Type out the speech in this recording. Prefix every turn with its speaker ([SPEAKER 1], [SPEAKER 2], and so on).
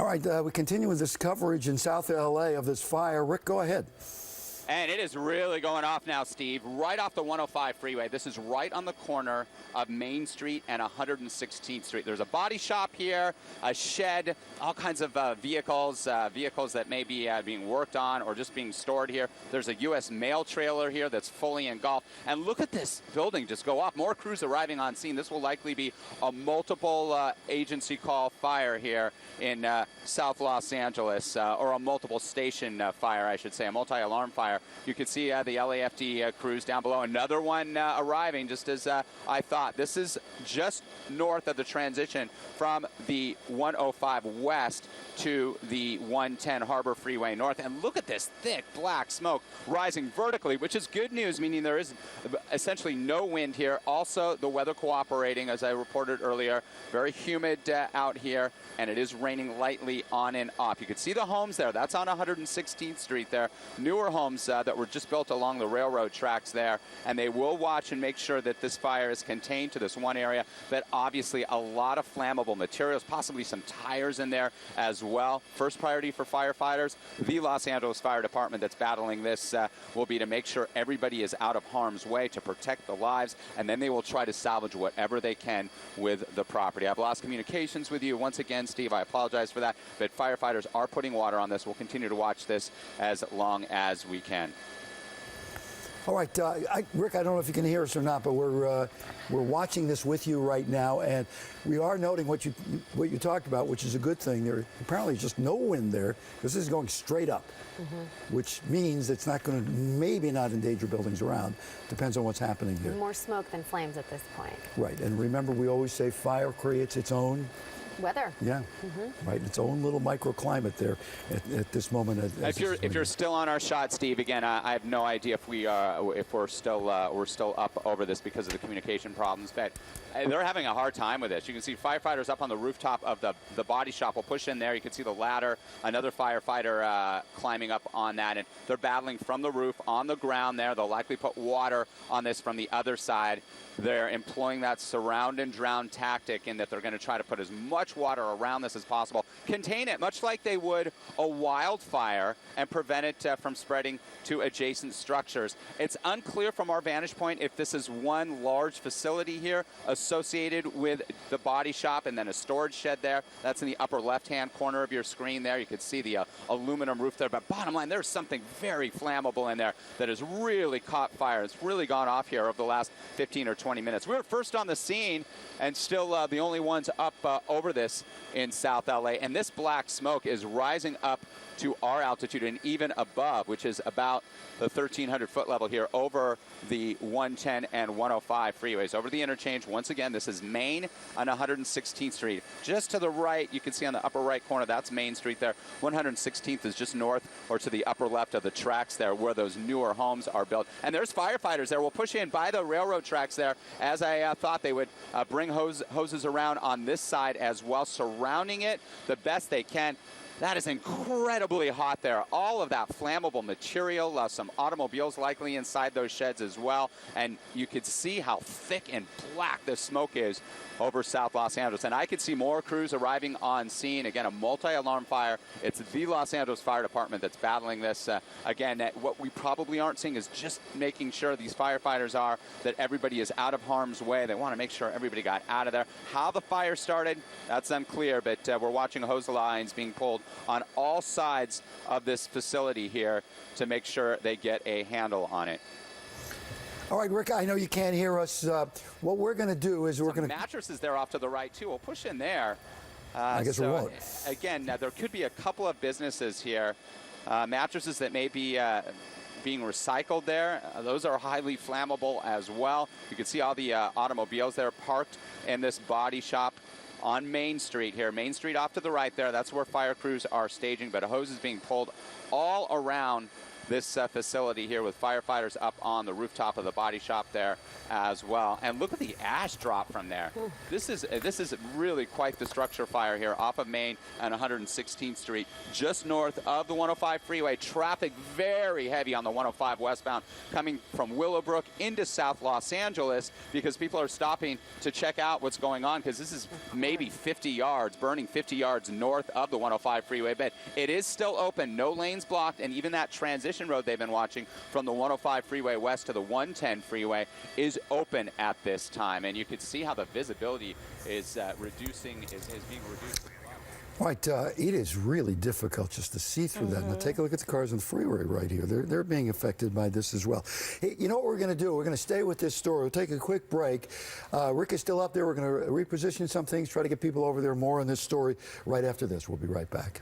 [SPEAKER 1] All right, we continue with this coverage in South LA of this fire. Rick, go ahead.
[SPEAKER 2] And it is really going off now, Steve, right off the 105 freeway. This is right on the corner of Main Street and 116th Street. There's a body shop here, a shed, all kinds of vehicles that may be being worked on or just being stored here. There's a U.S. mail trailer here that's fully engulfed. And look at this building just go off. More crews arriving on scene. This will likely be a multiple agency call fire here in South Los Angeles, or a multiple station fire, I should say, a multi-alarm fire. You can see the LAFD crews down below. Another one arriving, just as I thought. This is just north of the transition from the 105 west to the 110 Harbor Freeway north. And look at this thick black smoke rising vertically, which is good news, meaning there is essentially no wind here. Also, the weather cooperating, as I reported earlier. Very humid out here, and it is raining lightly on and off. You can see the homes there. That's on 116th Street there. Newer homes that were just built along the railroad tracks there, and they will watch and make sure that this fire is contained to this one area, but obviously a lot of flammable materials, possibly some tires in there as well. First priority for firefighters, the Los Angeles Fire Department that's battling this will be to make sure everybody is out of harm's way to protect the lives, and then they will try to salvage whatever they can with the property. I've lost communications with you once again, Steve. I apologize for that, but firefighters are putting water on this. We'll continue to watch this as long as we can.
[SPEAKER 1] All right, Rick, I don't know if you can hear us or not, but we're watching this with you right now, and we are noting what you talked about, which is a good thing. There apparently is just no wind there because this is going straight up, which means it's not going to, maybe not endanger buildings around. Depends on what's happening here.
[SPEAKER 3] More smoke than flames at this point.
[SPEAKER 1] Right, and remember, we always say fire creates its own
[SPEAKER 3] weather.
[SPEAKER 1] Yeah, right. Its own little microclimate there at this moment.
[SPEAKER 2] If you're still on our shot, Steve, again, I have no idea if we're still up over this because of the communication problems, but they're having a hard time with this. You can see firefighters up on the rooftop of the body shop will push in there. You can see the ladder, another firefighter climbing up on that, and they're battling from the roof on the ground there. They'll likely put water on this from the other side. They're employing that surround and drown tactic in that they're going to try to put as much water around this as possible, contain it much like they would a wildfire, and prevent it from spreading to adjacent structures. It's unclear from our vantage point if this is one large facility here associated with the body shop and then a storage shed there. That's in the upper left-hand corner of your screen there. You can see the aluminum roof there, but bottom line, there's something very flammable in there that has really caught fire. It's really gone off here over the last 15 or 20 minutes. We were first on the scene and still the only ones up over this in South LA, and this black smoke is rising up to our altitude and even above, which is about the 1,300-foot level here over the 110 and 105 freeways. Over the interchange, once again, this is Main on 116th Street. Just to the right, you can see on the upper right corner, that's Main Street there. 116th is just north or to the upper left of the tracks there where those newer homes are built. And there's firefighters there. We'll push in by the railroad tracks there, as I thought they would bring hoses around on this side as well, surrounding it the best they can. That is incredibly hot there. All of that flammable material, some automobiles likely inside those sheds as well. And you could see how thick and black the smoke is over South Los Angeles. And I could see more crews arriving on scene. Again, a multi-alarm fire. It's the Los Angeles Fire Department that's battling this. Again, what we probably aren't seeing is just making sure these firefighters are that everybody is out of harm's way. They want to make sure everybody got out of there. How the fire started, that's unclear, but we're watching hose lines being pulled on all sides of this facility here to make sure they get a handle on it.
[SPEAKER 1] All right, Rick, I know you can't hear us. What we're going to do is we're going to...
[SPEAKER 2] Mattresses there off to the right, too. We'll push in there.
[SPEAKER 1] I guess we won't.
[SPEAKER 2] Again, there could be a couple of businesses here. Mattresses that may be being recycled there. Those are highly flammable as well. You can see all the automobiles there parked in this body shop on Main Street here. Main Street off to the right there. That's where fire crews are staging, but a hose is being pulled all around this facility here with firefighters up on the rooftop of the body shop there as well. And look at the ash drop from there. This is really quite the structure fire here off of Main and 116th Street, just north of the 105 freeway. Traffic very heavy on the 105 westbound coming from Willowbrook into South Los Angeles because people are stopping to check out what's going on because this is maybe 50 yards, burning 50 yards north of the 105 freeway bed. It is still open, no lanes blocked, and even that transition road they've been watching from the 105 freeway west to the 110 freeway is open at this time. And you can see how the visibility is being reduced.
[SPEAKER 1] Right, it is really difficult just to see through that. Now take a look at the cars on the freeway right here. They're being affected by this as well. Hey, you know what we're going to do? We're going to stay with this story. We'll take a quick break. Rick is still up there. We're going to reposition some things, try to get people over there. More on this story right after this. We'll be right back.